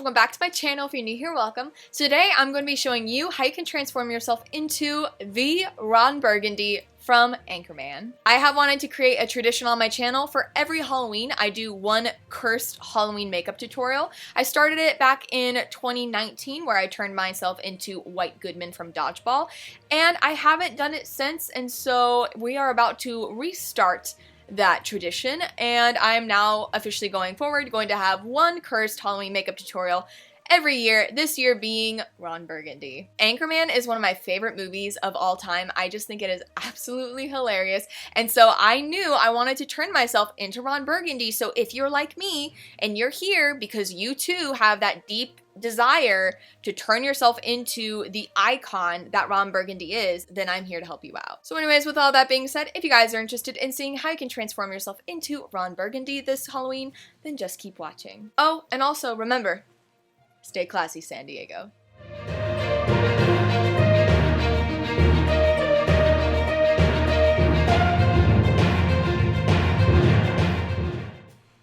welcome back to my channel. If you're new here, welcome. So today I'm going to be showing you how you can transform yourself into the Ron Burgundy from Anchorman. I have wanted to create a tradition on my channel. For every Halloween, I do one cursed Halloween makeup tutorial. I started it back in 2019 where I turned myself into White Goodman from Dodgeball, and I haven't done it since, and so we are about to restart that tradition, and I'm now officially going to have one cursed Halloween makeup tutorial every year, this year being Ron Burgundy. Anchorman is one of my favorite movies of all time. I just think it is absolutely hilarious, and so I knew I wanted to turn myself into Ron Burgundy. So if you're like me and you're here because you too have that deep desire to turn yourself into the icon that Ron Burgundy is, then I'm here to help you out. So anyways, with all that being said, if you guys are interested in seeing how you can transform yourself into Ron Burgundy this Halloween, then just keep watching. Oh, and also remember, stay classy, San Diego.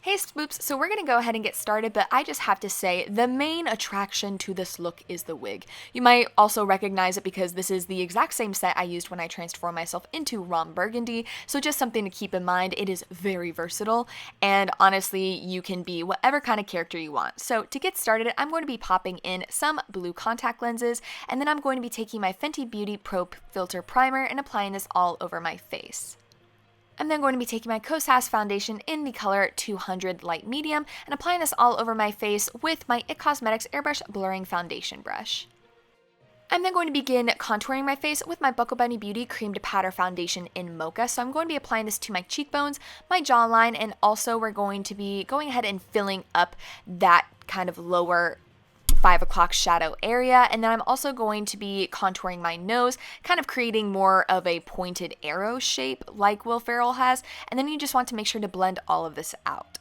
Hey spoops, so we're gonna go ahead and get started, but I just have to say the main attraction to this look is the wig. You might also recognize it because this is the exact same set I used when I transformed myself into Ron Burgundy, so just something to keep in mind. It is very versatile, and honestly, you can be whatever kind of character you want. So to get started, I'm going to be popping in some blue contact lenses, and then I'm going to be taking my Fenty Beauty Pro Filter Primer and applying this all over my face. I'm then going to be taking my Kosas foundation in the color 200 Light Medium and applying this all over my face with my IT Cosmetics Airbrush Blurring Foundation Brush. I'm then going to begin contouring my face with my Buckle Bunny Beauty Cream to Powder Foundation in Mocha. So I'm going to be applying this to my cheekbones, my jawline, and also we're going to be going ahead and filling up that kind of lower 5 o'clock shadow area, and then I'm also going to be contouring my nose, kind of creating more of a pointed arrow shape like Will Ferrell has, and then you just want to make sure to blend all of this out.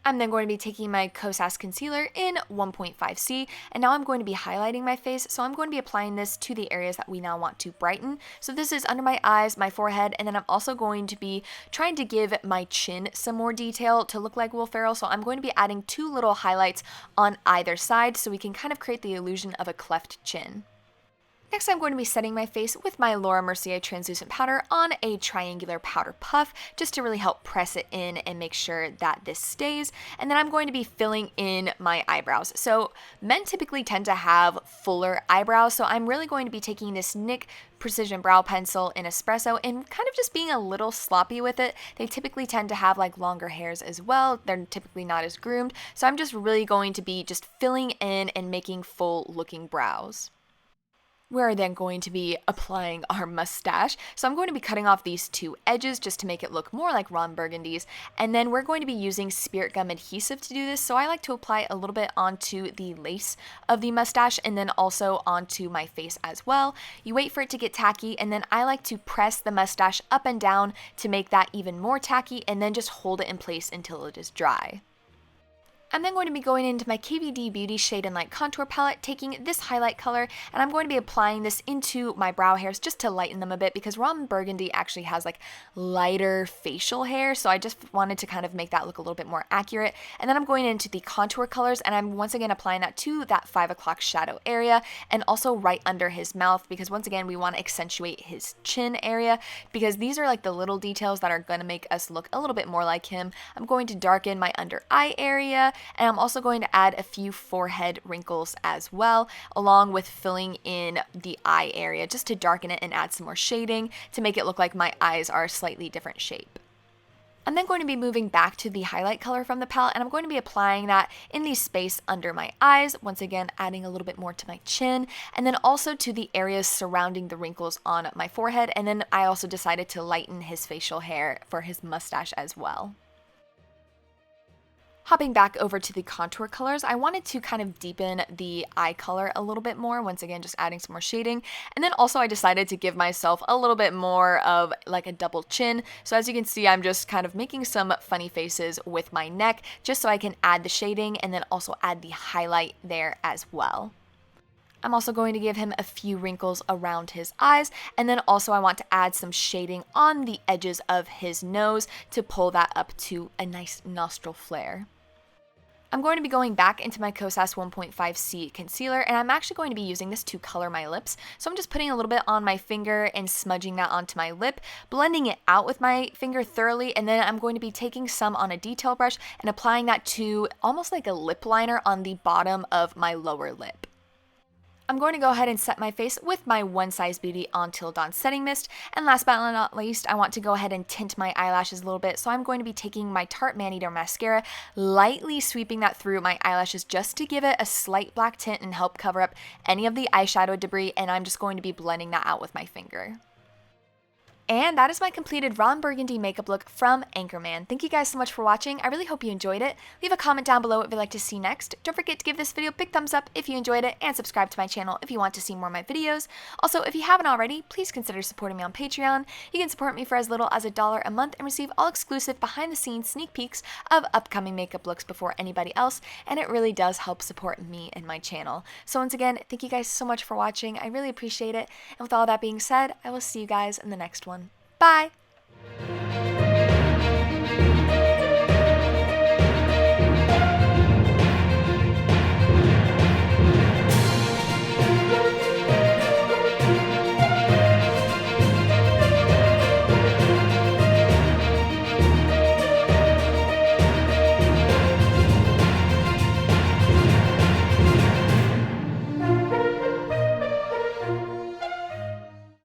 I'm then going to be taking my Kosas concealer in 1.5C, and now I'm going to be highlighting my face, so I'm going to be applying this to the areas that we now want to brighten. So this is under my eyes, my forehead, and then I'm also going to be trying to give my chin some more detail to look like Will Ferrell, so I'm going to be adding 2 little highlights on either side so we can kind of create the illusion of a cleft chin. Next, I'm going to be setting my face with my Laura Mercier translucent powder on a triangular powder puff just to really help press it in and make sure that this stays. And then I'm going to be filling in my eyebrows. So men typically tend to have fuller eyebrows, so I'm really going to be taking this NYX Precision Brow Pencil in Espresso and kind of just being a little sloppy with it. They typically tend to have like longer hairs as well. They're typically not as groomed. So I'm just really going to be just filling in and making full looking brows. We're then going to be applying our mustache. So I'm going to be cutting off these 2 edges just to make it look more like Ron Burgundy's. And then we're going to be using Spirit Gum adhesive to do this. So I like to apply a little bit onto the lace of the mustache and then also onto my face as well. You wait for it to get tacky, and then I like to press the mustache up and down to make that even more tacky and then just hold it in place until it is dry. I'm then going to be going into my KVD Beauty Shade and Light Contour Palette, taking this highlight color, and I'm going to be applying this into my brow hairs just to lighten them a bit because Ron Burgundy actually has like lighter facial hair, so I just wanted to kind of make that look a little bit more accurate. And then I'm going into the contour colors, and I'm once again applying that to that 5 o'clock shadow area and also right under his mouth because once again we want to accentuate his chin area because these are like the little details that are going to make us look a little bit more like him. I'm going to darken my under eye area, and I'm also going to add a few forehead wrinkles as well, along with filling in the eye area just to darken it and add some more shading to make it look like my eyes are a slightly different shape. I'm then going to be moving back to the highlight color from the palette, and I'm going to be applying that in the space under my eyes, once again adding a little bit more to my chin, and then also to the areas surrounding the wrinkles on my forehead, and then I also decided to lighten his facial hair for his mustache as well. Hopping back over to the contour colors, I wanted to kind of deepen the eye color a little bit more, once again just adding some more shading, and then also I decided to give myself a little bit more of like a double chin. So as you can see, I'm just kind of making some funny faces with my neck just so I can add the shading and then also add the highlight there as well. I'm also going to give him a few wrinkles around his eyes, and then also I want to add some shading on the edges of his nose to pull that up to a nice nostril flare. I'm going to be going back into my Kosas 1.5C concealer, and I'm actually going to be using this to color my lips. So I'm just putting a little bit on my finger and smudging that onto my lip, blending it out with my finger thoroughly, and then I'm going to be taking some on a detail brush and applying that to almost like a lip liner on the bottom of my lower lip. I'm going to go ahead and set my face with my One Size Beauty Until Dawn Setting Mist. And last but not least, I want to go ahead and tint my eyelashes a little bit. So I'm going to be taking my Tarte Maneater Mascara, lightly sweeping that through my eyelashes just to give it a slight black tint and help cover up any of the eyeshadow debris. And I'm just going to be blending that out with my finger. And that is my completed Ron Burgundy makeup look from Anchorman. Thank you guys so much for watching. I really hope you enjoyed it. Leave a comment down below what you'd like to see next. Don't forget to give this video a big thumbs up if you enjoyed it, and subscribe to my channel if you want to see more of my videos. Also, if you haven't already, please consider supporting me on Patreon. You can support me for as little as $1 a month and receive all exclusive behind-the-scenes sneak peeks of upcoming makeup looks before anybody else, and it really does help support me and my channel. So once again, thank you guys so much for watching. I really appreciate it. And with all that being said, I will see you guys in the next one. Bye!